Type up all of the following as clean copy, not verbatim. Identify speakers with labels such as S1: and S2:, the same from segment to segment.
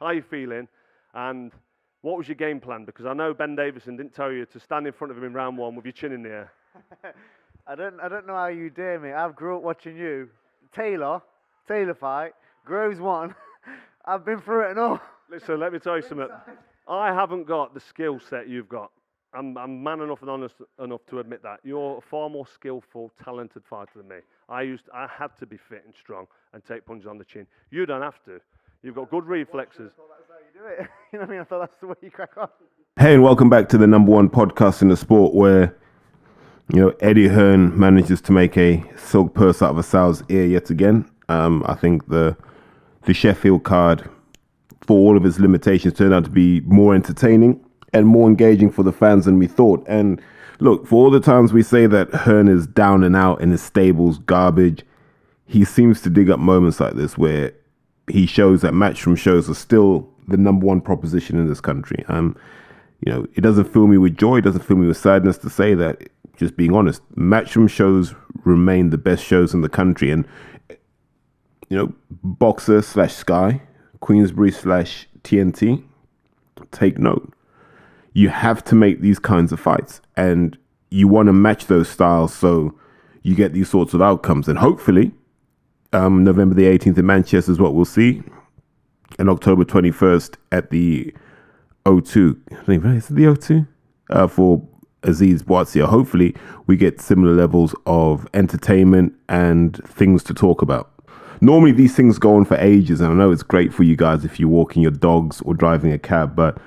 S1: How are you feeling? And what was your game plan? Because I know Ben Davison didn't tell you to stand in front of him in round one with your chin in the air.
S2: I don't know how you dare me. I've grew up watching you. Taylor fight, Groves won. I've been through it and all.
S1: Listen, let me tell you something. I haven't got the skill set you've got. I'm man enough and honest enough to admit that. You're a far more skillful, talented fighter than me. I had to be fit and strong and take punches on the chin. You don't have to. You've got good reflexes.
S2: I thought that's how you do it. You know what I mean? I thought that's the way you crack on.
S3: Hey, and welcome back to the number one podcast in the sport where, Eddie Hearn manages to make a silk purse out of a sow's ear yet again. I think the Sheffield card, for all of its limitations, turned out to be more entertaining and more engaging for the fans than we thought. And look, for all the times we say that Hearn is down and out in his stables, garbage, he seems to dig up moments like this where he shows that Matchroom shows are still the number one proposition in this country. It doesn't fill me with joy, it doesn't fill me with sadness to say that. Just being honest, Matchroom shows remain the best shows in the country. And, Boxer / Sky, Queensbury / TNT, take note. You have to make these kinds of fights and you want to match those styles so you get these sorts of outcomes. And hopefully, November the 18th in Manchester is what we'll see. And October 21st at the O2. Is it the O2? For Aziz Boazia. Hopefully we get similar levels of entertainment and things to talk about. Normally these things go on for ages, and I know it's great for you guys if you're walking your dogs or driving a cab, but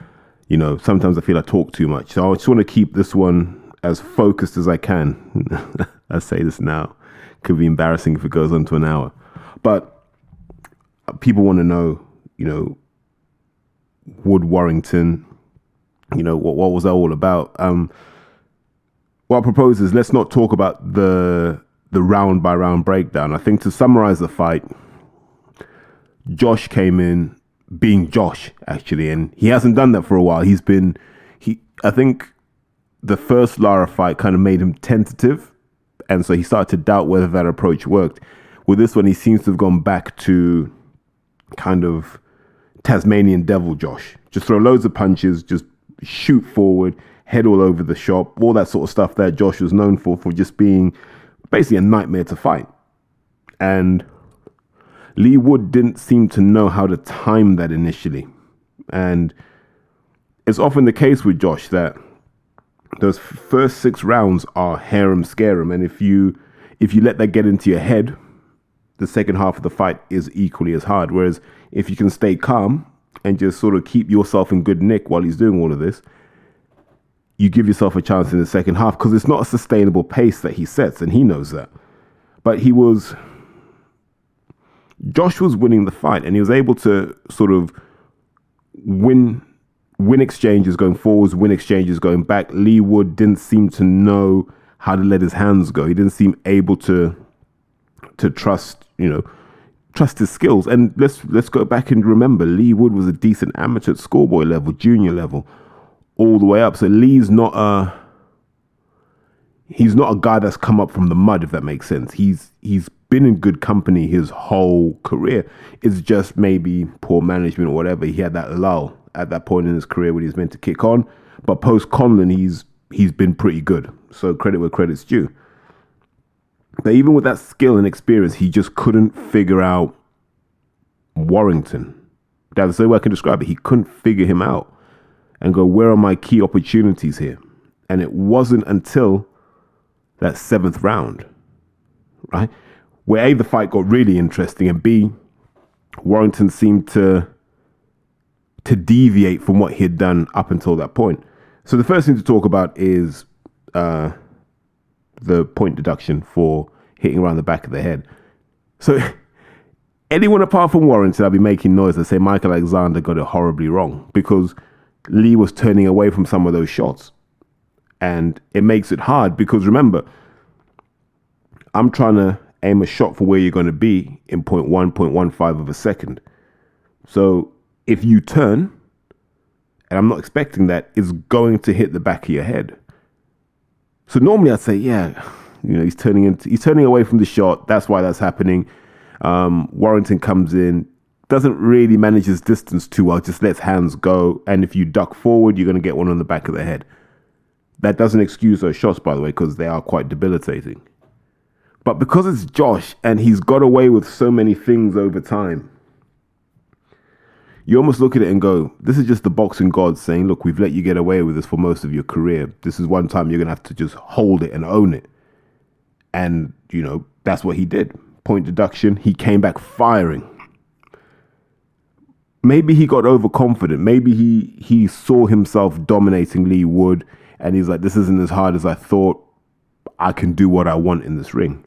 S3: sometimes I feel I talk too much. So I just want to keep this one as focused as I can. I say this now. Could be embarrassing if it goes on to an hour. But people want to know, Wood Warrington, what was that all about? What I propose is let's not talk about the round by round breakdown. I think to summarize the fight, Josh came in being Josh, actually, and he hasn't done that for a while. I think the first Lara fight kind of made him tentative, and so he started to doubt whether that approach worked. With this one, he seems to have gone back to kind of Tasmanian devil Josh. Just throw loads of punches, just shoot forward, head all over the shop, all that sort of stuff that Josh was known for just being basically a nightmare to fight. And Lee Wood didn't seem to know how to time that initially. And it's often the case with Josh that those first 6 rounds are harem scarum. And if you let that get into your head, the second half of the fight is equally as hard. Whereas if you can stay calm and just sort of keep yourself in good nick while he's doing all of this, you give yourself a chance in the second half, because it's not a sustainable pace that he sets, and he knows that. But Josh was winning the fight, and he was able to sort of win exchanges going forwards, win exchanges going back. Lee Wood didn't seem to know how to let his hands go. He didn't seem able to trust his skills. And let's go back and remember, Lee Wood was a decent amateur at schoolboy level, junior level, all the way up. So Lee's not a guy that's come up from the mud, if that makes sense. He's been in good company his whole career. It's just maybe poor management or whatever. He had that lull at that point in his career when he was meant to kick on. But post Conlon, he's been pretty good. So credit where credit's due. But even with that skill and experience, he just couldn't figure out Warrington. That's the way I can describe it. He couldn't figure him out and go, where are my key opportunities here? And it wasn't until that 7th round, right, where A, the fight got really interesting, and B, Warrington seemed to deviate from what he had done up until that point. So the first thing to talk about is the point deduction for hitting around the back of the head. So anyone apart from Warrington, I'll be making noise and say Michael Alexander got it horribly wrong, because Lee was turning away from some of those shots. And it makes it hard because, remember, I'm trying to aim a shot for where you're going to be in 0.1 of a second. So if you turn, and I'm not expecting that, it's going to hit the back of your head. So normally I'd say, he's turning away from the shot. That's why that's happening. Warrington comes in, doesn't really manage his distance too well, just lets hands go. And if you duck forward, you're going to get one on the back of the head. That doesn't excuse those shots, by the way, because they are quite debilitating. But because it's Josh and he's got away with so many things over time, you almost look at it and go, this is just the boxing gods saying, look, we've let you get away with this for most of your career. This is one time you're going to have to just hold it and own it. And, you know, that's what he did. Point deduction, he came back firing. Maybe he got overconfident. Maybe he saw himself dominating Lee Wood and he's like, this isn't as hard as I thought. I can do what I want in this ring.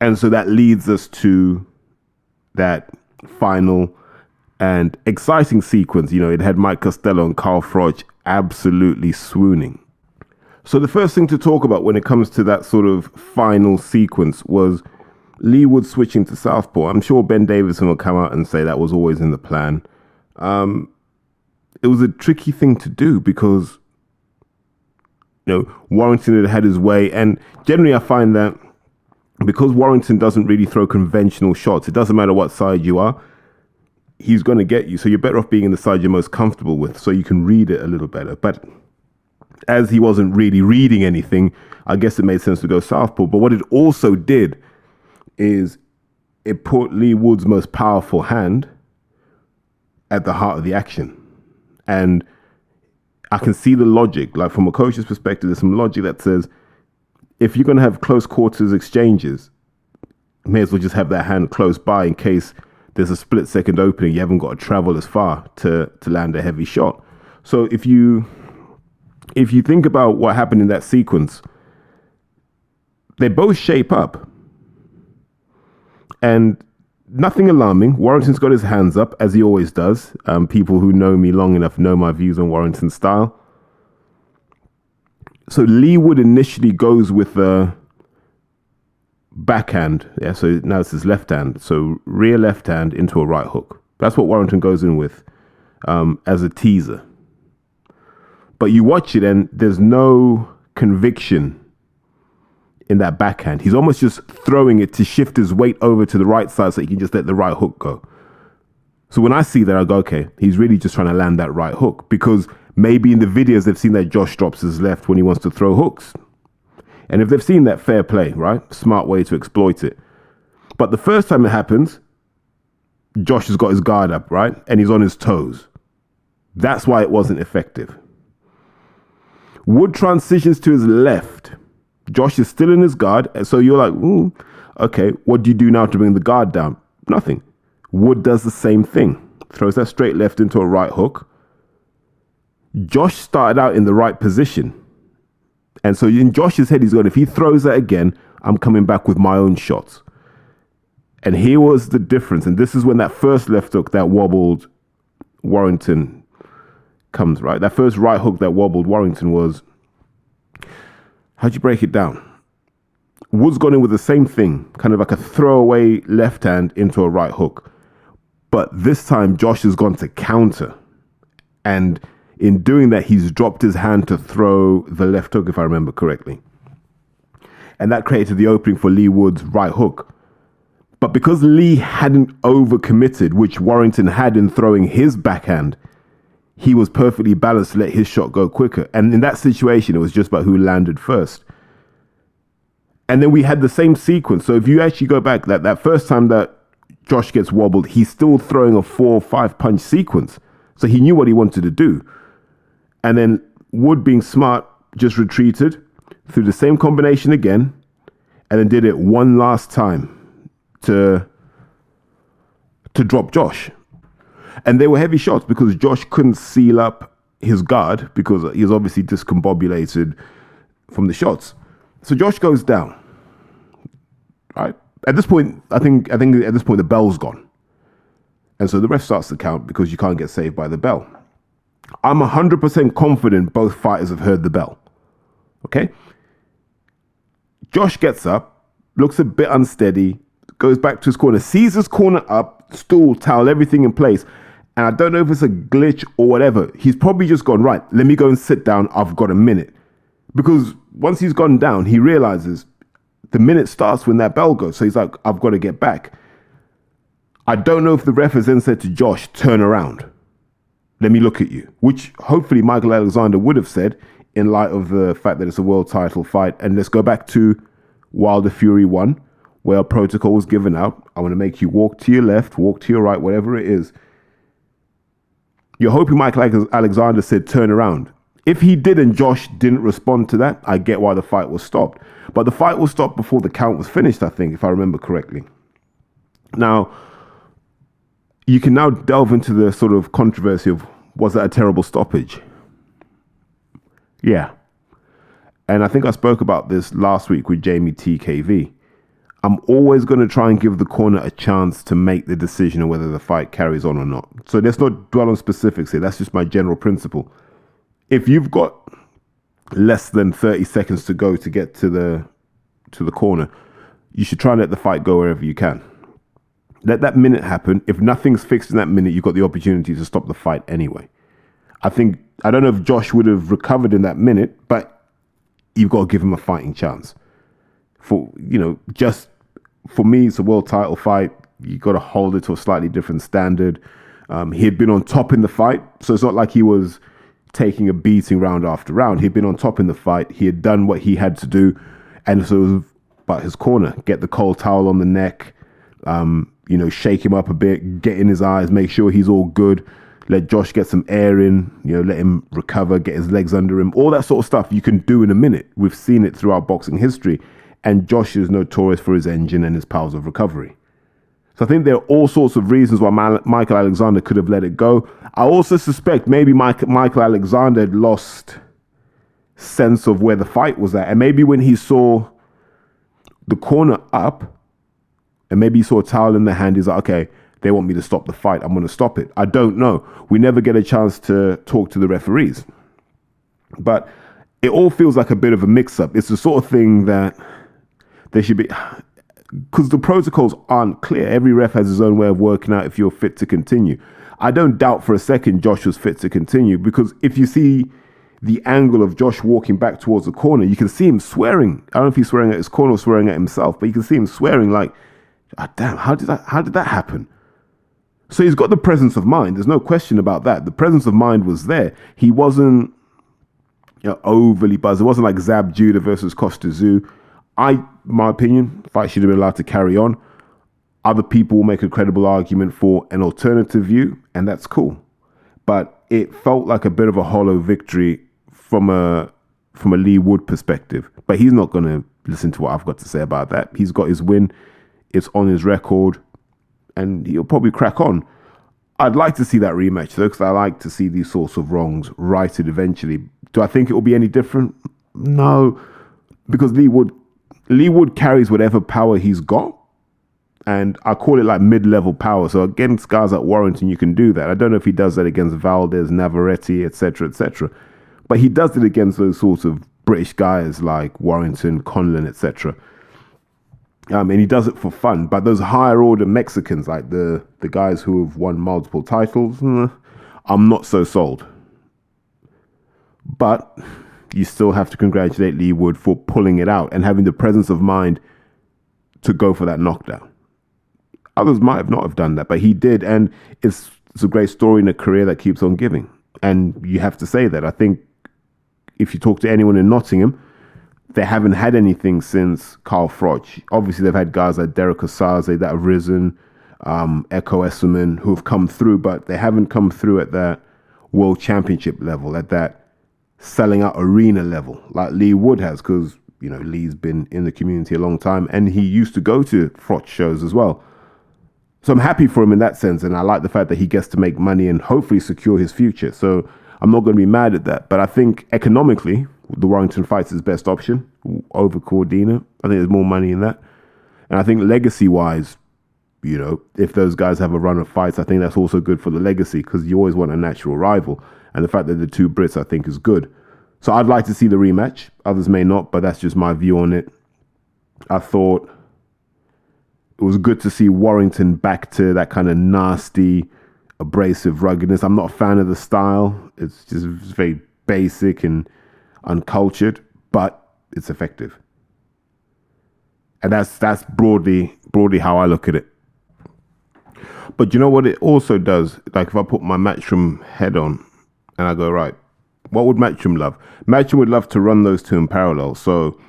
S3: And so that leads us to that final and exciting sequence. You know, it had Mike Costello and Carl Froch absolutely swooning. So the first thing to talk about when it comes to that sort of final sequence was Lee Wood switching to southpaw. I'm sure Ben Davison will come out and say that was always in the plan. It was a tricky thing to do because, you know, Warrington had his way. And generally I find that because Warrington doesn't really throw conventional shots, it doesn't matter what side you are, he's going to get you. So you're better off being in the side you're most comfortable with so you can read it a little better. But as he wasn't really reading anything, I guess it made sense to go southpaw. But what it also did is it put Lee Wood's most powerful hand at the heart of the action. And I can see the logic. Like from a coach's perspective, there's some logic that says, if you're going to have close quarters exchanges, may as well just have that hand close by in case there's a split second opening. You haven't got to travel as far to land a heavy shot. So if you think about what happened in that sequence, they both shape up. And nothing alarming. Warrington's got his hands up, as he always does. People who know me long enough know my views on Warrington's style. So Lee Wood initially goes with a backhand. Yeah, so now it's his left hand. So rear left hand into a right hook. That's what Warrington goes in with as a teaser. But you watch it and there's no conviction in that backhand. He's almost just throwing it to shift his weight over to the right side so he can just let the right hook go. So when I see that, I go, okay, he's really just trying to land that right hook because maybe in the videos they've seen that Josh drops his left when he wants to throw hooks. And if they've seen that, fair play, right? Smart way to exploit it. But the first time it happens, Josh has got his guard up, right? And he's on his toes. That's why it wasn't effective. Wood transitions to his left. Josh is still in his guard. And so you're like, ooh, okay, what do you do now to bring the guard down? Nothing. Wood does the same thing. Throws that straight left into a right hook. Josh started out in the right position. And so in Josh's head, he's going, if he throws that again, I'm coming back with my own shots. And here was the difference. And this is when that first left hook that wobbled Warrington comes, right? That first right hook that wobbled Warrington was, how'd you break it down? Wood's gone in with the same thing, kind of like a throwaway left hand into a right hook. But this time, Josh has gone to counter. And in doing that, he's dropped his hand to throw the left hook, if I remember correctly. And that created the opening for Lee Wood's right hook. But because Lee hadn't overcommitted, which Warrington had in throwing his backhand, he was perfectly balanced to let his shot go quicker. And in that situation, it was just about who landed first. And then we had the same sequence. So if you actually go back, that first time that Josh gets wobbled, he's still throwing a 4 or 5 punch sequence. So he knew what he wanted to do. And then Wood, being smart, just retreated through the same combination again, and then did it one last time to drop Josh. And they were heavy shots because Josh couldn't seal up his guard because he was obviously discombobulated from the shots. So Josh goes down. Right? At this point, I think at this point the bell's gone. And so the ref starts to count because you can't get saved by the bell. I'm 100% confident both fighters have heard the bell. Okay? Josh gets up, looks a bit unsteady, goes back to his corner, sees his corner up, stool, towel, everything in place. And I don't know if it's a glitch or whatever. He's probably just gone, right, let me go and sit down. I've got a minute. Because once he's gone down, he realizes the minute starts when that bell goes. So he's like, I've got to get back. I don't know if the ref has then said to Josh, turn around. Let me look at you, which hopefully Michael Alexander would have said in light of the fact that it's a world title fight. And let's go back to Wilder Fury 1, where a protocol was given out. I want to make you walk to your left, walk to your right, whatever it is. You're hoping Michael Alexander said turn around. If he did and Josh didn't respond to that, I get why the fight was stopped. But the fight was stopped before the count was finished, I think, if I remember correctly. Now, you can now delve into the sort of controversy of, was that a terrible stoppage? Yeah. And I think I spoke about this last week with Jamie TKV. I'm always going to try and give the corner a chance to make the decision on whether the fight carries on or not. So let's not dwell on specifics here. That's just my general principle. If you've got less than 30 seconds to go to get to the corner, you should try and let the fight go wherever you can. Let that minute happen. If nothing's fixed in that minute, you've got the opportunity to stop the fight anyway. I don't know if Josh would have recovered in that minute, but you've got to give him a fighting chance. Just for me, it's a world title fight. You've got to hold it to a slightly different standard. He had been on top in the fight, so it's not like he was taking a beating round after round. He'd been on top in the fight. He had done what he had to do, and so it was about his corner. Get the cold towel on the neck, shake him up a bit, get in his eyes, make sure he's all good. Let Josh get some air in, let him recover, get his legs under him. All that sort of stuff you can do in a minute. We've seen it throughout boxing history. And Josh is notorious for his engine and his powers of recovery. So I think there are all sorts of reasons why Michael Alexander could have let it go. I also suspect maybe Michael Alexander had lost sense of where the fight was at. And maybe when he saw the corner up, and maybe he saw a towel in the hand, he's like, okay, they want me to stop the fight. I'm going to stop it. I don't know. We never get a chance to talk to the referees. But it all feels like a bit of a mix-up. It's the sort of thing that there should be, because the protocols aren't clear. Every ref has his own way of working out if you're fit to continue. I don't doubt for a second Josh was fit to continue, because if you see the angle of Josh walking back towards the corner, you can see him swearing. I don't know if he's swearing at his corner or swearing at himself, but you can see him swearing like, damn, how did that happen? So he's got the presence of mind. There's no question about that. The presence of mind was there. He wasn't overly buzzed. It wasn't like Zab Judah versus Costa Tszyu. My opinion, fight should have been allowed to carry on. Other people will make a credible argument for an alternative view, and that's cool. But it felt like a bit of a hollow victory from a Lee Wood perspective. But he's not going to listen to what I've got to say about that. He's got his win. It's on his record, and he'll probably crack on. I'd like to see that rematch, though, because I like to see these sorts of wrongs righted eventually. Do I think it will be any different? No, because Lee Wood carries whatever power he's got, and I call it like mid-level power. So against guys like Warrington, you can do that. I don't know if he does that against Valdez, Navarrete, etc., etc. But he does it against those sorts of British guys like Warrington, Conlon, etc. And he does it for fun. But those higher order Mexicans, like the guys who have won multiple titles, I'm not so sold. But you still have to congratulate Lee Wood for pulling it out and having the presence of mind to go for that knockdown. Others might have not have done that, but he did. And it's a great story in a career that keeps on giving. And you have to say that. I think if you talk to anyone in Nottingham, they haven't had anything since Carl Froch. Obviously, they've had guys like Derek Osaze that have risen, Echo Esserman, who have come through, but they haven't come through at that world championship level, at that selling out arena level, like Lee Wood has, because, Lee's been in the community a long time, and he used to go to Froch shows as well. So I'm happy for him in that sense, and I like the fact that he gets to make money and hopefully secure his future. So I'm not going to be mad at that. But I think economically, the Warrington fight's his best option over Cordina. I think there's more money in that. And I think legacy-wise, if those guys have a run of fights, I think that's also good for the legacy, because you always want a natural rival. And the fact that the two Brits, I think, is good. So I'd like to see the rematch. Others may not, but that's just my view on it. I thought it was good to see Warrington back to that kind of nasty, abrasive ruggedness. I'm not a fan of the style. It's just very basic and uncultured, but it's effective. And that's broadly how I look at it. But you know what it also does? Like if I put my Matchroom head on and I go, right, what would Matchroom love? Matchroom would love to run those two in parallel. So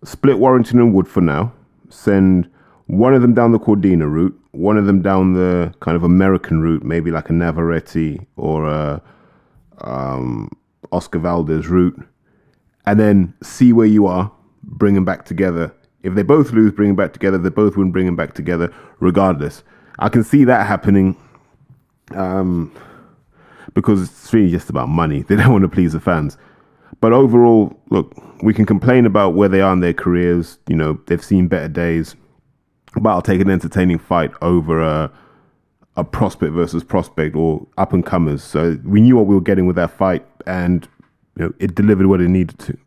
S3: split Warrington and Wood for now. Send one of them down the Cordina route, one of them down the kind of American route, maybe like a Navarrete or a Oscar Valdez route, and then see where you are, bring them back together. If they both lose, bring them back together. If they both win, bring them back together, regardless. I can see that happening because it's really just about money. They don't want to please the fans. But overall, look, we can complain about where they are in their careers. You know, they've seen better days. But I'll take an entertaining fight over a prospect versus prospect or up and comers. So we knew what we were getting with that fight, and you know, it delivered what it needed to.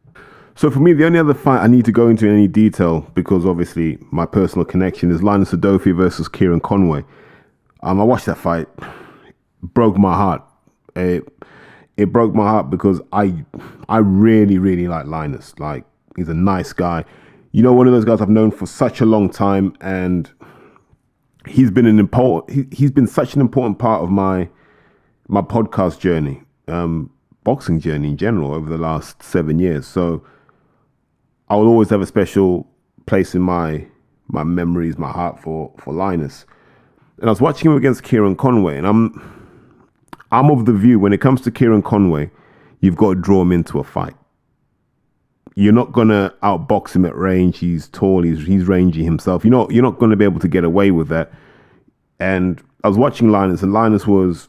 S3: So for me, the only other fight I need to go into in any detail, because obviously my personal connection, is Linus Adofie versus Kieran Conway. I watched that fight. Broke my heart. It broke my heart because I really, really like Linus. Like, he's a nice guy. You know, one of those guys I've known for such a long time, and he's been such an important part of my podcast journey, boxing journey in general over the last 7 years. So I will always have a special place in my memories, my heart for Linus. And I was watching him against Kieran Conway, and I'm of the view when it comes to Kieran Conway, you've got to draw him into a fight. You're not gonna outbox him at range. He's tall. He's rangy himself. You're not gonna be able to get away with that. And I was watching Linus, and Linus was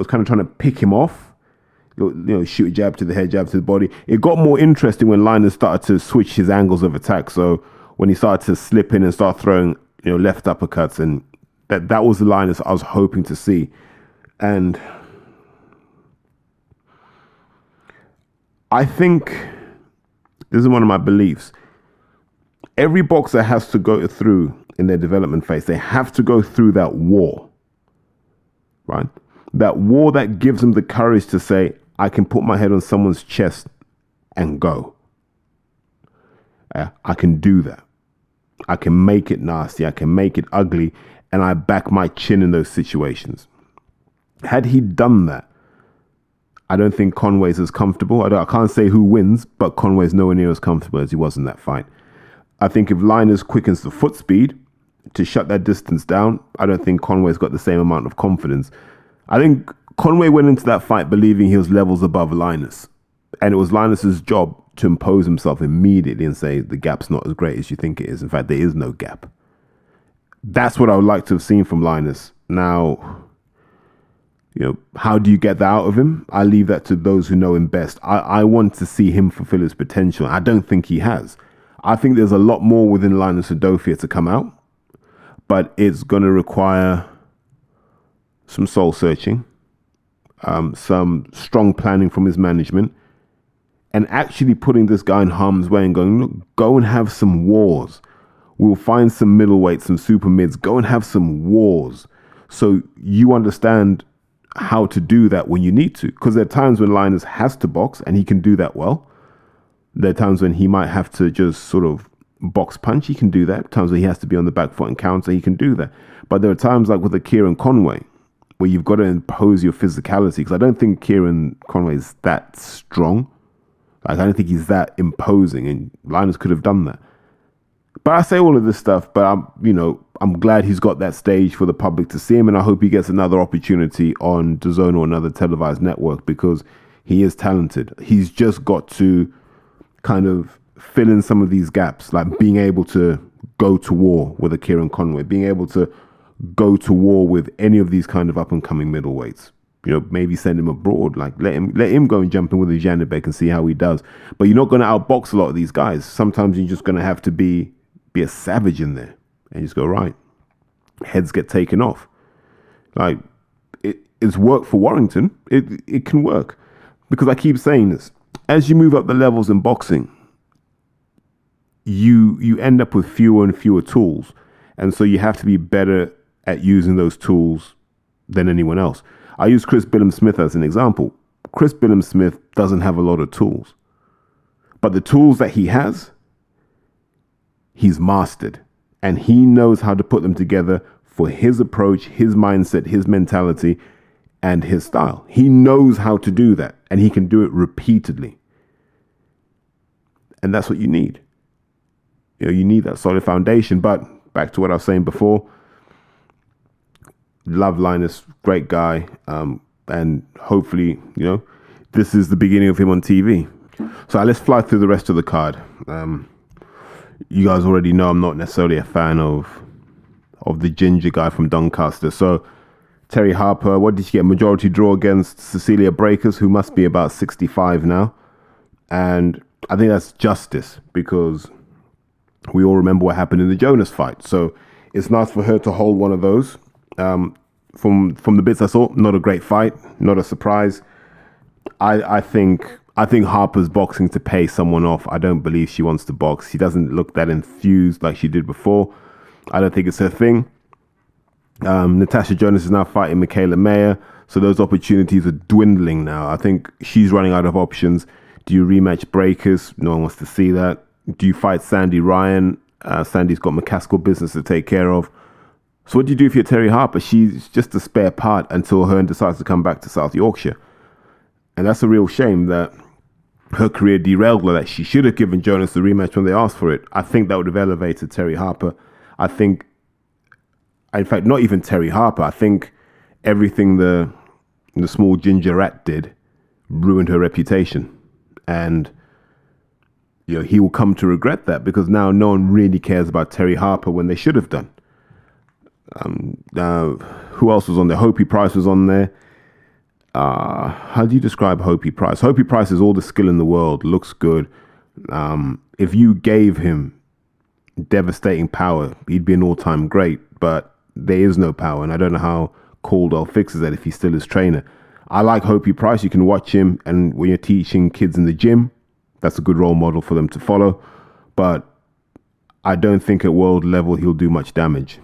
S3: kind of trying to pick him off. You know, shoot a jab to the head, jab to the body. It got more interesting when Linus started to switch his angles of attack. So when he started to slip in and start throwing, you know, left uppercuts, and that was the Linus I was hoping to see. And I think this is one of my beliefs. Every boxer has to go through in their development phase. They have to go through that war, right? That war that gives them the courage to say, I can put my head on someone's chest and go. I can do that. I can make it nasty. I can make it ugly. And I back my chin in those situations. Had he done that, I don't think Conway's as comfortable. I can't say who wins, but Conway's nowhere near as comfortable as he was in that fight. I think if Linus quickens the foot speed to shut that distance down, I don't think Conway's got the same amount of confidence. I think Conway went into that fight believing he was levels above Linus. And it was Linus's job to impose himself immediately and say, the gap's not as great as you think it is. In fact, there is no gap. That's what I would like to have seen from Linus. Now, you know, how do you get that out of him? I leave that to those who know him best. I want to see him fulfill his potential. I don't think he has. I think there's a lot more within Linus Adofie to come out, but it's going to require some soul searching, some strong planning from his management, and actually putting this guy in harm's way and going, look, go and have some wars. We'll find some middleweights, some super mids. Go and have some wars so you understand how to do that when you need to. Because there are times when Linus has to box and he can do that well. There are times when he might have to just sort of box punch. He can do that. Times when he has to be on the back foot and counter. He can do that. But there are times like with a Kieran Conway where you've got to impose your physicality. Because I don't think Kieran Conway is that strong. Like, I don't think he's that imposing. And Linus could have done that. But I say all of this stuff, but I'm glad he's got that stage for the public to see him, and I hope he gets another opportunity on DAZN or another televised network because he is talented. He's just got to kind of fill in some of these gaps, like being able to go to war with a Kieran Conway, being able to go to war with any of these kind of up and coming middleweights. You know, maybe send him abroad, like let him go and jump in with a Janibek and see how he does. But you're not going to outbox a lot of these guys. Sometimes you're just going to have to be a savage in there and just go, right, heads get taken off. Like, it's worked for Warrington. It can work because I keep saying this. As you move up the levels in boxing, you end up with fewer and fewer tools. And so you have to be better at using those tools than anyone else. I use Chris Billam-Smith as an example. Chris Billam-Smith doesn't have a lot of tools. But the tools that he has, he's mastered. And he knows how to put them together for his approach, his mindset, his mentality, and his style. He knows how to do that, and he can do it repeatedly. And that's what you need. You need that solid foundation. But back to what I was saying before, love Linus, great guy, and hopefully, this is the beginning of him on TV. So let's fly through the rest of the card. You guys already know I'm not necessarily a fan of the ginger guy from Doncaster. So Terry Harper, what did she get? Majority draw against Cecilia Breakers, who must be about 65 now. And I think that's justice, because we all remember what happened in the Jonas fight. So it's nice for her to hold one of those. From the bits I saw, not a great fight, not a surprise. I think Harper's boxing to pay someone off. I don't believe she wants to box. She doesn't look that enthused like she did before. I don't think it's her thing. Natasha Jonas is now fighting Michaela Mayer, so those opportunities are dwindling now. I think she's running out of options. Do you rematch Breakers? No one wants to see that. Do you fight Sandy Ryan? Sandy's got McCaskill business to take care of. So what do you do if you're Terry Harper? She's just a spare part until Hearn decides to come back to South Yorkshire. And that's a real shame that her career derailed like that. She should have given Jonas the rematch when they asked for it. I think that would have elevated Terry Harper. I think, in fact, not even Terry Harper. I think everything the small ginger rat did ruined her reputation. And he will come to regret that, because now no one really cares about Terry Harper when they should have done. Who else was on there? Hopi Price was on there. How do you describe Hopi Price? Hopi Price is all the skill in the world, looks good. If you gave him devastating power, he'd be an all-time great, but there is no power, and I don't know how Caldwell fixes that if he's still his trainer. I like Hopi Price. You can watch him, and when you're teaching kids in the gym, that's a good role model for them to follow, but I don't think at world level he'll do much damage.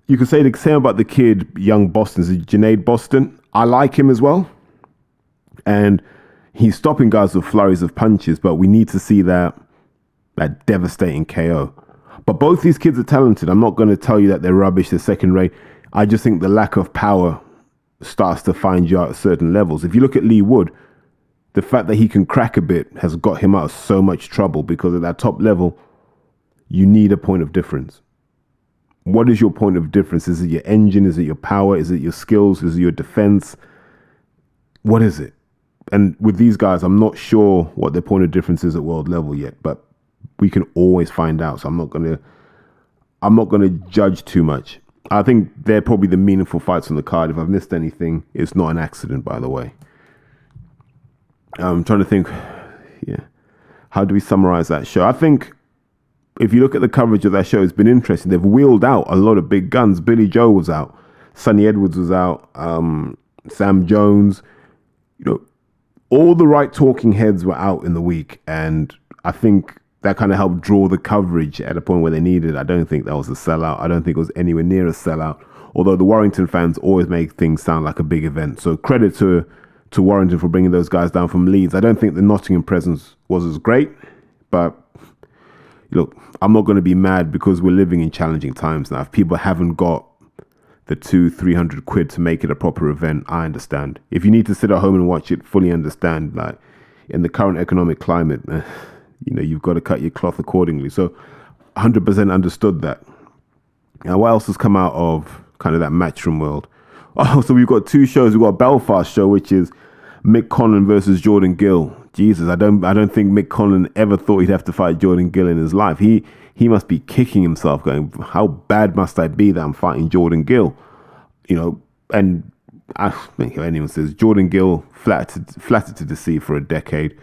S3: You could say the same about the kid, young Boston, Junaid Boston. I like him as well. And he's stopping guys with flurries of punches, but we need to see that devastating KO. But both these kids are talented. I'm not going to tell you that they're rubbish, they're second rate. I just think the lack of power starts to find you out at certain levels. If you look at Lee Wood, the fact that he can crack a bit has got him out of so much trouble, because at that top level, you need a point of difference. What is your point of difference? Is it your engine? Is it your power? Is it your skills? Is it your defense? What is it? And with these guys, I'm not sure what their point of difference is at world level yet, but we can always find out. So I'm not gonna judge too much. I think they're probably the meaningful fights on the card. If I've missed anything, it's not an accident, by the way. I'm trying to think, how do we summarize that show? I think if you look at the coverage of that show, it's been interesting. They've wheeled out a lot of big guns. Billy Joe was out. Sonny Edwards was out. Sam Jones. All the right talking heads were out in the week. And I think that kind of helped draw the coverage at a point where they needed. I don't think that was a sellout. I don't think it was anywhere near a sellout. Although the Warrington fans always make things sound like a big event. So credit to Warrington for bringing those guys down from Leeds. I don't think the Nottingham presence was as great, but look, I'm not going to be mad, because we're living in challenging times now. If people haven't got the 200-300 quid to make it a proper event, I understand. If you need to sit at home and watch it, fully understand. Like, in the current economic climate, you've got to cut your cloth accordingly. So 100% understood that. Now, what else has come out of kind of that matchroom world? Oh, so we've got two shows. We've got a Belfast show, which is Mick Conlan versus Jordan Gill. Jesus, I don't think Mick Conlan ever thought he'd have to fight Jordan Gill in his life. He must be kicking himself, going, how bad must I be that I'm fighting Jordan Gill? And I think if anyone says Jordan Gill, flattered to deceive for a decade,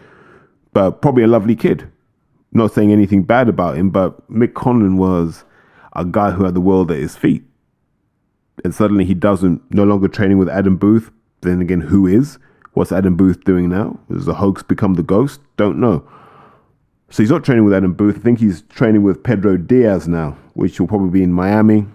S3: but probably a lovely kid. Not saying anything bad about him, but Mick Conlan was a guy who had the world at his feet. And suddenly he no longer training with Adam Booth. Then again, who is? What's Adam Booth doing now? Has the hoax become the ghost? Don't know. So he's not training with Adam Booth. I think he's training with Pedro Diaz now, which will probably be in Miami.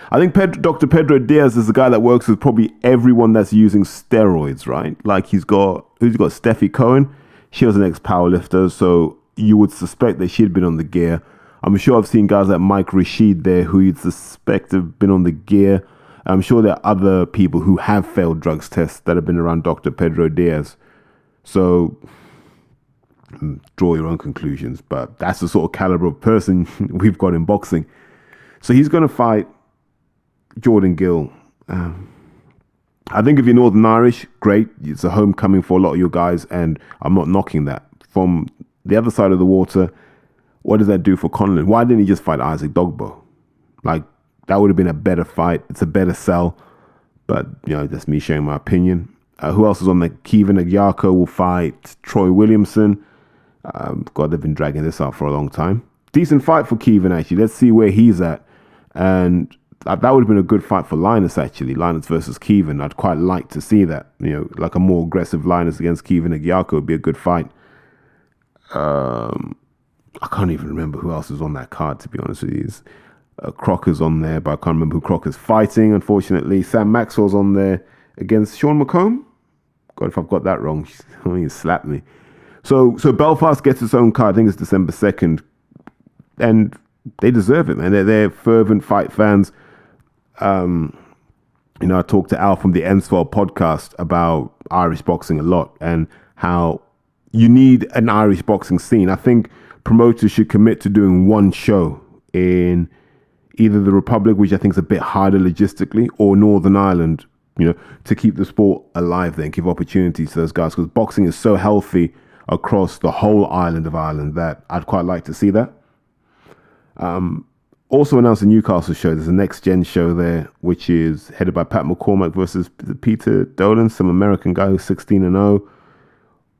S3: I think Dr. Pedro Diaz is the guy that works with probably everyone that's using steroids, right? Like who's got Steffi Cohen? She was an ex-powerlifter, so you would suspect that she'd been on the gear. I'm sure I've seen guys like Mike Rashid there who you'd suspect have been on the gear. I'm sure there are other people who have failed drugs tests that have been around Dr. Pedro Diaz. So draw your own conclusions, but that's the sort of caliber of person we've got in boxing. So he's going to fight Jordan Gill. I think if you're Northern Irish, great. It's a homecoming for a lot of you guys, and I'm not knocking that. From the other side of the water, what does that do for Conlon? Why didn't he just fight Isaac Dogbo? Like, that would have been a better fight. It's a better sell. But, that's me sharing my opinion. Who else is on there? Kevin Agyarko will fight Troy Williamson. God, they've been dragging this out for a long time. Decent fight for Kevin, actually. Let's see where he's at. And that would have been a good fight for Linus, actually. Linus versus Kevin. I'd quite like to see that. Like a more aggressive Linus against Kevin Agyarko would be a good fight. I can't even remember who else is on that card, to be honest with you. Crocker's on there, but I can't remember who Crocker's fighting, unfortunately. Sam Maxwell's on there against Sean McComb. God, if I've got that wrong, he slapped me. So Belfast gets its own card. I think it's December 2nd. And they deserve it, man. They're fervent fight fans. I talked to Al from the Ensfall podcast about Irish boxing a lot and how you need an Irish boxing scene. I think promoters should commit to doing one show in either the Republic, which I think is a bit harder logistically, or Northern Ireland, to keep the sport alive there and give opportunities to those guys, because boxing is so healthy across the whole island of Ireland that I'd quite like to see that. Also announced a Newcastle show. There's a Next Gen show there, which is headed by Pat McCormack versus Peter Dolan, some American guy who's 16-0.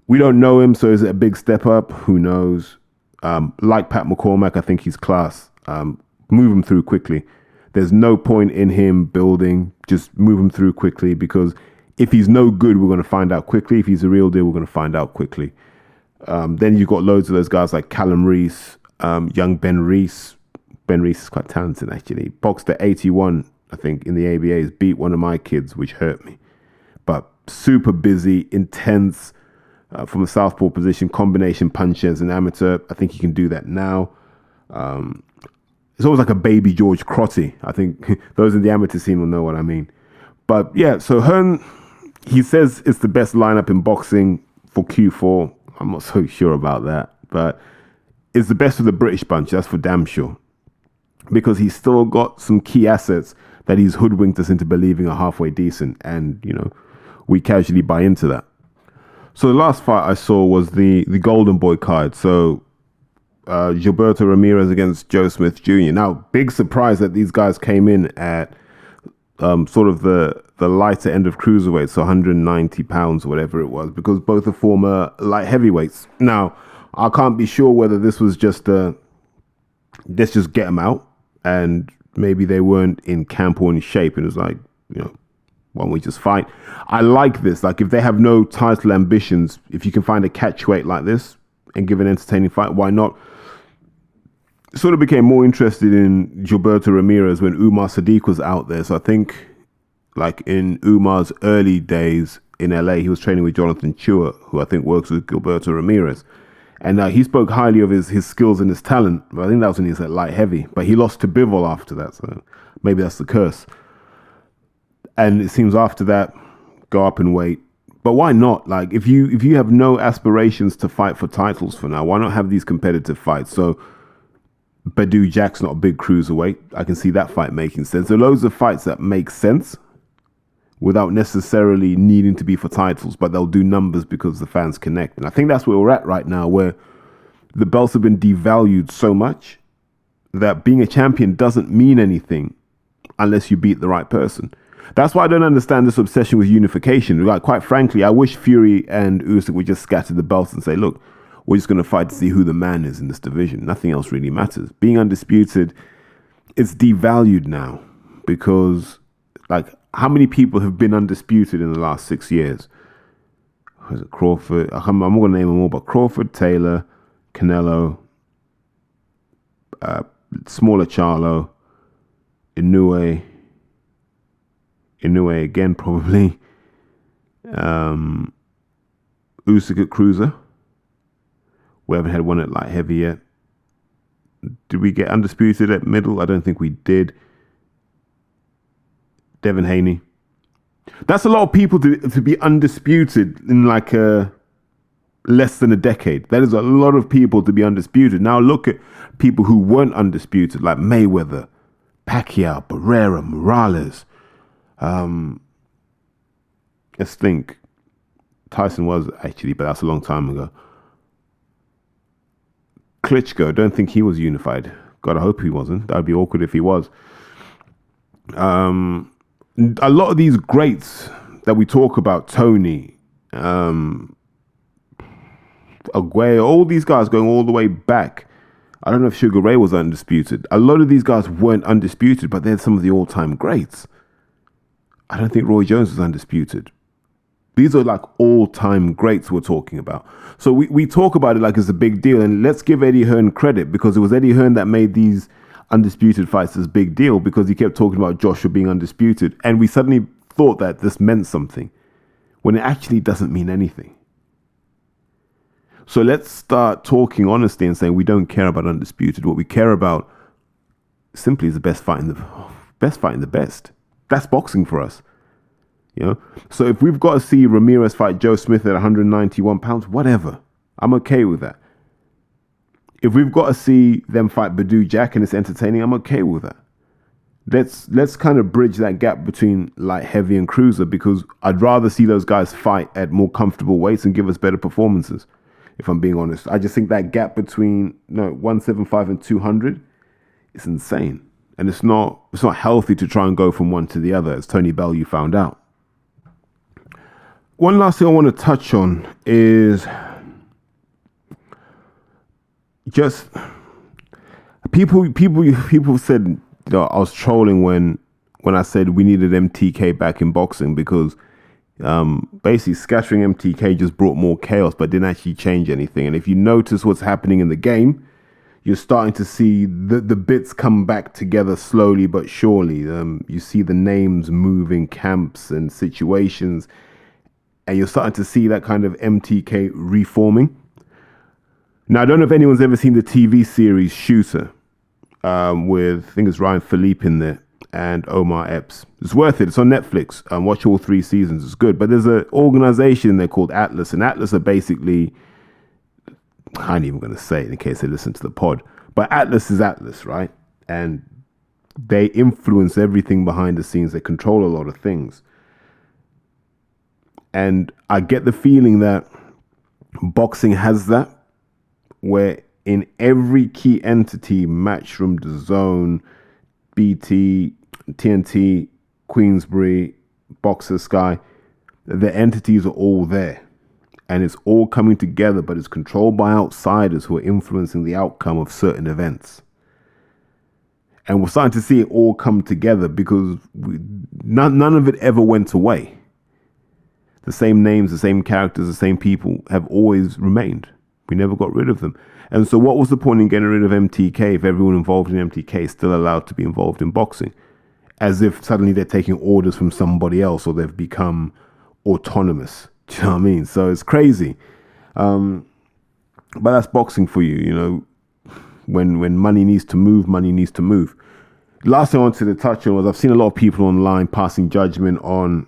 S3: We don't know him, so is it a big step up? Who knows? Like Pat McCormack, I think he's class. Move him through quickly. There's no point in him building. Just move him through quickly, because if he's no good, we're going to find out quickly. If he's a real deal, we're going to find out quickly. Then you've got loads of those guys like Callum Reese, young Ben Reese. Ben Reese is quite talented, actually. Boxed at 81, I think, in the ABAs. Beat one of my kids, which hurt me. But super busy, intense, from a southpaw position, combination puncher as an amateur. I think he can do that now. It's almost like a baby George Crotty. I think those in the amateur scene will know what I mean. But yeah, so Hearn, he says it's the best lineup in boxing for Q4. I'm not so sure about that. But it's the best of the British bunch, that's for damn sure. Because he's still got some key assets that he's hoodwinked us into believing are halfway decent. And, we casually buy into that. So the last fight I saw was the Golden Boy card. So Gilberto Ramirez against Joe Smith Jr. Now, big surprise that these guys came in at sort of the lighter end of cruiserweight, so 190 pounds or whatever it was, because both are former light heavyweights. Now, I can't be sure whether this was just let's just get them out, and maybe they weren't in camp or in shape, and it was like, why don't we just fight? I like this. Like, if they have no title ambitions, if you can find a catchweight like this and give an entertaining fight, why not? Sort of became more interested in Gilberto Ramirez when Umar Sadiq was out there. So I think, like, in Umar's early days in LA, he was training with Jonathan Chua, who I think works with Gilberto Ramirez. And he spoke highly of his skills and his talent. But I think that was when he was at light heavy. But he lost to Bivol after that. So maybe that's the curse. And it seems after that, go up in weight. But why not? Like, if you have no aspirations to fight for titles for now, why not have these competitive fights? So Badu Jack's not a big cruiserweight. I can see that fight making sense. There are loads of fights that make sense without necessarily needing to be for titles, but they'll do numbers because the fans connect. And I think that's where we're at right now, where the belts have been devalued so much that being a champion doesn't mean anything unless you beat the right person. That's why I don't understand this obsession with unification. Like, quite frankly, I wish Fury and Usyk would just scatter the belts and say, look, we're just going to fight to see who the man is in this division. Nothing else really matters. Being undisputed, it's devalued now because, like, how many people have been undisputed in the last 6 years? Was it Crawford? I'm not going to name them all, but Crawford, Taylor, Canelo, smaller Charlo, Inoue again, probably. Usyk at cruiser. We haven't had one at light heavy yet. Did we get undisputed at middle? I don't think we did. Devin Haney. That's a lot of people to be undisputed in like less than a decade. That is a lot of people to be undisputed. Now look at people who weren't undisputed, like Mayweather, Pacquiao, Barrera, Morales. Let's think. Tyson was actually, but that's a long time ago. Klitschko, don't think he was unified. God, I hope he wasn't. That'd be awkward if he was. A lot of these greats that we talk about, Tony, Aguayo, all these guys going all the way back. I don't know if Sugar Ray was undisputed. A lot of these guys weren't undisputed, but they're some of the all-time greats. I don't think Roy Jones was undisputed. These are like all-time greats we're talking about. So we talk about it like it's a big deal. And let's give Eddie Hearn credit, because it was Eddie Hearn that made these undisputed fights this big deal, because he kept talking about Joshua being undisputed. And we suddenly thought that this meant something when it actually doesn't mean anything. So let's start talking honestly and saying we don't care about undisputed. What we care about simply is the best fighting the best. That's boxing for us. You know, so if we've got to see Ramirez fight Joe Smith at 191 pounds, whatever, I'm okay with that. If we've got to see them fight Badou Jack and it's entertaining, I'm okay with that. Let's kind of bridge that gap between light heavy and cruiser, because I'd rather see those guys fight at more comfortable weights and give us better performances. If I'm being honest, I just think that gap between 175 and 200 is insane, and it's not healthy to try and go from one to the other, as Tony Bellew found out. One last thing I want to touch on is just people said, I was trolling when I said we needed MTK back in boxing, because basically scattering MTK just brought more chaos but didn't actually change anything. And if you notice what's happening in the game, you're starting to see the bits come back together slowly but surely. You see the names moving, camps and situations, and you're starting to see that kind of MTK reforming. Now, I don't know if anyone's ever seen the TV series Shooter with, I think it's Ryan Philippe in there, and Omar Epps. It's worth it. It's on Netflix. Watch all 3 seasons. It's good. But there's an organization in there called Atlas, and Atlas are basically, I ain't even going to say it in case they listen to the pod, but Atlas is Atlas, right? And they influence everything behind the scenes. They control a lot of things. And I get the feeling that boxing has that, where in every key entity, Matchroom, DAZN, BT, TNT, Queensbury, Boxer Sky, the entities are all there. And it's all coming together, but it's controlled by outsiders who are influencing the outcome of certain events. And we're starting to see it all come together, because none of it ever went away. The same names, the same characters, the same people have always remained. We never got rid of them. And so what was the point in getting rid of MTK if everyone involved in MTK is still allowed to be involved in boxing? As if suddenly they're taking orders from somebody else, or they've become autonomous. Do you know what I mean? So it's crazy. But that's boxing for you, you know. When money needs to move, money needs to move. Last thing I wanted to touch on was I've seen a lot of people online passing judgment on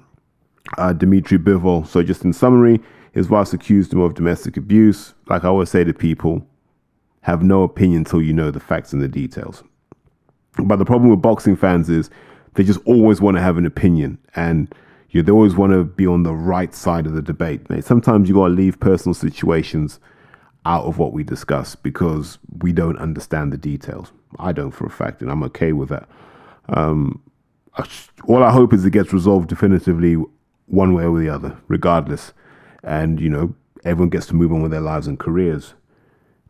S3: Dmitry Bivol. So just in summary, his wife accused him of domestic abuse. Like I always say to people, have no opinion until you know the facts and the details. But the problem with boxing fans is they just always want to have an opinion, and they always want to be on the right side of the debate. Mate, sometimes you got to leave personal situations out of what we discuss because we don't understand the details. I don't, for a fact, and I'm okay with that. All I hope is it gets resolved definitively one way or the other, regardless. And, everyone gets to move on with their lives and careers.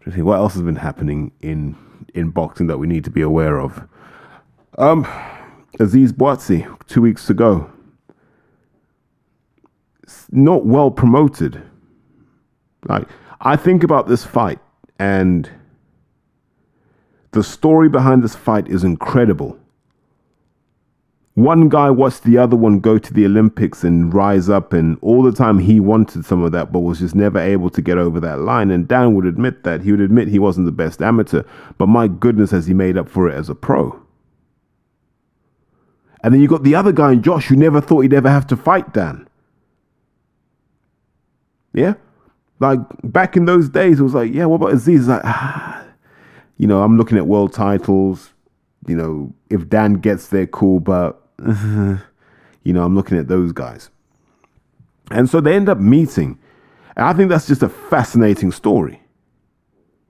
S3: What else has been happening in boxing that we need to be aware of? Aziz Boatsi, 2 weeks ago. Not well promoted. Like, I think about this fight, and the story behind this fight is incredible. One guy watched the other one go to the Olympics and rise up, and all the time he wanted some of that, but was just never able to get over that line. And Dan would admit that. He would admit he wasn't the best amateur, but my goodness, has he made up for it as a pro. And then you got the other guy in Josh who never thought he'd ever have to fight Dan. Yeah? Like, back in those days, it was like, yeah, what about Aziz? Like, you know, I'm looking at world titles. You know, if Dan gets there, cool, but, you know, I'm looking at those guys. And so they end up meeting. And I think that's just a fascinating story.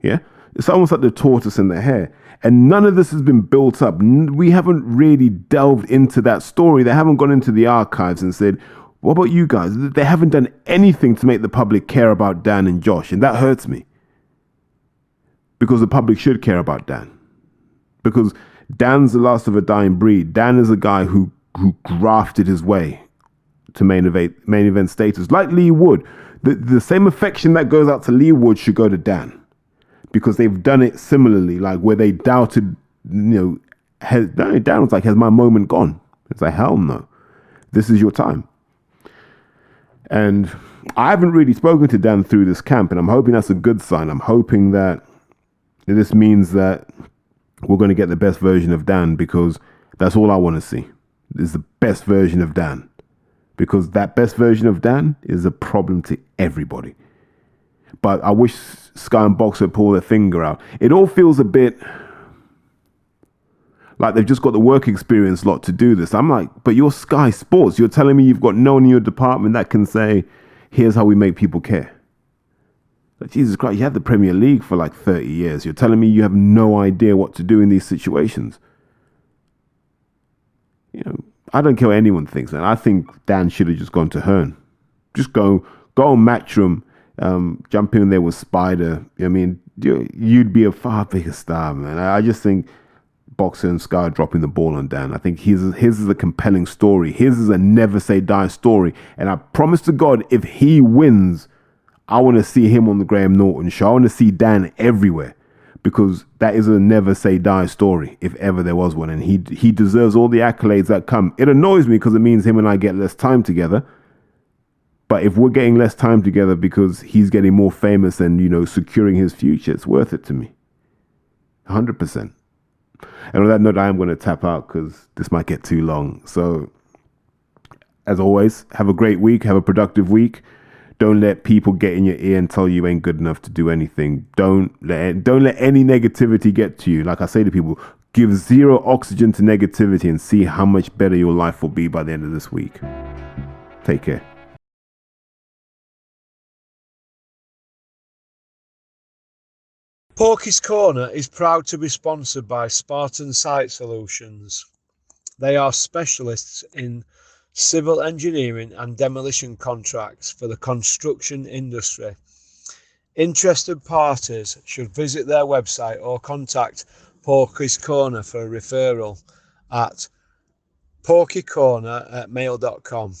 S3: Yeah? It's almost like the tortoise and the hare. And none of this has been built up. We haven't really delved into that story. They haven't gone into the archives and said, what about you guys? They haven't done anything to make the public care about Dan and Josh. And that hurts me. Because the public should care about Dan. Because Dan's the last of a dying breed. Dan is a guy who grafted his way to main event status. Like Lee Wood. The same affection that goes out to Lee Wood should go to Dan. Because they've done it similarly, like where they doubted, you know, Dan was like, has my moment gone? It's like, hell no. This is your time. And I haven't really spoken to Dan through this camp, and I'm hoping that's a good sign. I'm hoping that this means that we're going to get the best version of Dan, because that's all I want to see, is the best version of Dan. Because that best version of Dan is a problem to everybody. But I wish Sky and Boxer pull their finger out. It all feels a bit like they've just got the work experience lot to do this. I'm like, but you're Sky Sports. You're telling me you've got no one in your department that can say, here's how we make people care. Like, Jesus Christ, you had the Premier League for like 30 years. You're telling me you have no idea what to do in these situations. You know, I don't care what anyone thinks, man. I think Dan should have just gone to Hearn. Just go on Matchroom. Jump in there with Spider. I mean, you'd be a far bigger star, man. I just think Boxer and Sky are dropping the ball on Dan. I think his is a compelling story. His is a never say die story. And I promise to God, if he wins, I want to see him on the Graham Norton show. I want to see Dan everywhere, because that is a never say die story, if ever there was one. And he deserves all the accolades that come. It annoys me because it means him and I get less time together. But if we're getting less time together because he's getting more famous and, you know, securing his future, it's worth it to me. 100%. And on that note, I am going to tap out because this might get too long. So, as always, have a great week. Have a productive week. Don't let people get in your ear and tell you ain't good enough to do anything. Don't let any negativity get to you. Like I say to people, give zero oxygen to negativity and see how much better your life will be by the end of this week. Take care.
S4: Porky's Corner is proud to be sponsored by Spartan Site Solutions. They are specialists in civil engineering and demolition contracts for the construction industry. Interested parties should visit their website or contact Porky's Corner for a referral at porkycorner@mail.com.